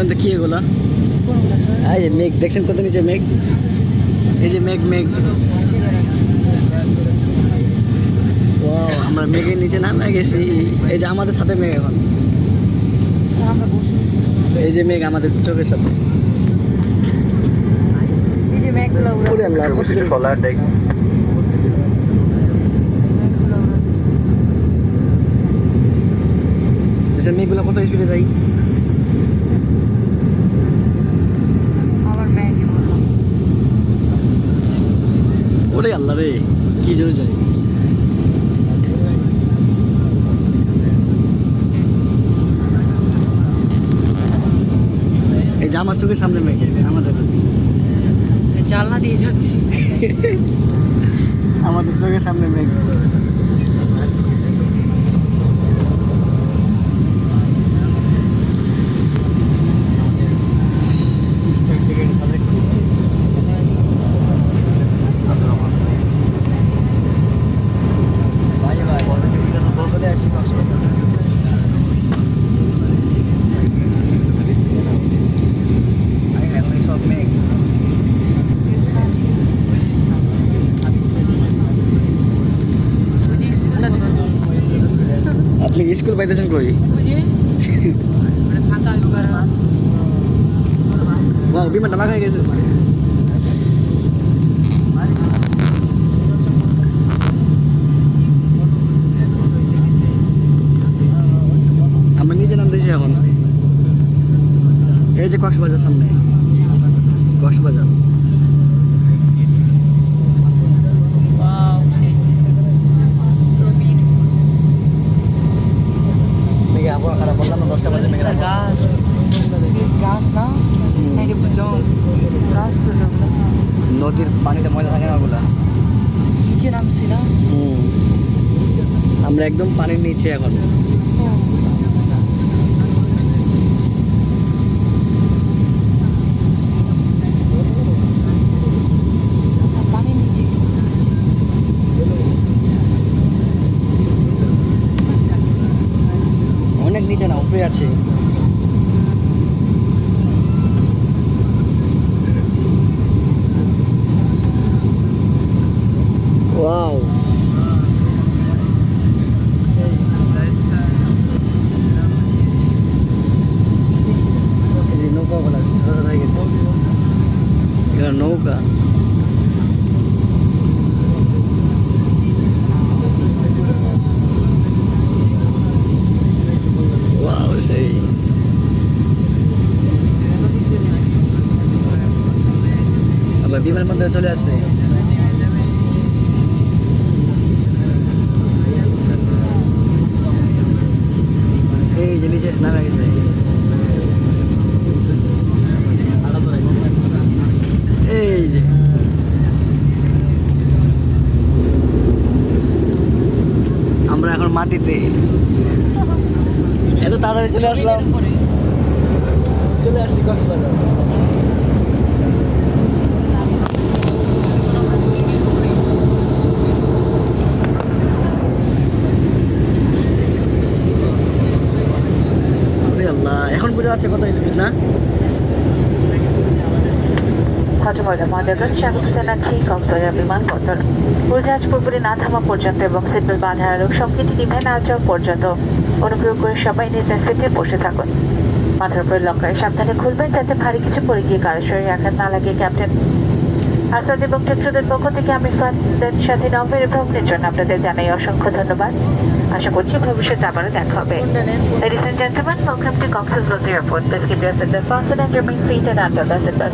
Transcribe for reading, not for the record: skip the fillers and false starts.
বলেন তো কি এগুলা? এই যে মেঘ দেখছেন কত নিচে মেঘ, এই যে মেঘ মেঘ। ওয়াও, আমরা মেঘের নিচে নামে গেছি। এই যে আমাদের সাথে মেঘ এখন, এই যে মেঘ আমাদের চোখের সাথে। ওরে আল্লাহ, কত দূর। মেঘগুলো কত স্পিডে যাই। ওরে আল্লাহ রে, কি জোরে যায়। এই যে আমার চোখের সামনে মেঘ, আমাদের জানলা দিয়ে যাচ্ছি। আমাদের চোখের সামনে মেঘ। চলে আসছি কক্সবাজার। সব মেঘ। আপনি স্কুল পাইতেছেন কই? বাহ, বিমানটা লাগাই গেছে। আমরা নিচে নামতেছি এখন। এই যে কক্সবাজার সামনে, কক্সবাজার। মেঘে আবহাওয়া খারাপ, বললাম না 10টা বাজে মেঘে গাছ না গাছ তো নদীর পানিতে ময়লা থাকে না ওগুলা। নিচে নামছি না। আমরা একদম পানির নিচে এখন। পানির নিচে অনেক নিচে না, উপরে আছে। ওয়াও, এই যে নৌকা বলা হয়ে গেছে, এটা নৌকা। ওয়াও, সেই আমরা বিমানের মধ্যে চলে আসছে। এই যে নিচে নামে গেছে। এই যে আমরা এখন মাটিতে। এত তাড়াতাড়ি চলে আসলাম, চলে আসছি কক্সবাজার। আল্লাহ, এখন বোঝা যাচ্ছে কত স্পিড না। মহানগর স্বাগত জানাচ্ছি কক্সবাজার বিমানবন্দর। উড়োজাহাজ পুরোপুরি না থামা পর্যন্ত এবং সিটবেল্ট বাঁধার আলোক সংকেতটি নিভে না যাওয়া পর্যন্ত অনুগ্রহ করে সবাই নিজের সিটে বসে থাকুন। মাথার উপরে লকারে সাবধানে খুলবেন যাতে ভারী কিছু পড়ে গিয়ে কারো শরীরে আঘাত না লাগে। ক্যাপ্টেন আসাদ এবং টেকট্রোদের পক্ষ থেকে আমি ফাদের সাথে নভের ভ্রমণের জন্য আপনাদের জানাই অসংখ্য ধন্যবাদ। আশা করছি ভবিষ্যতে আবারও দেখা হবে। Ladies and gentlemen, welcome to Cox's Bazar Airport. Please keep your seatbelt fastened and remain seated until the seatbelt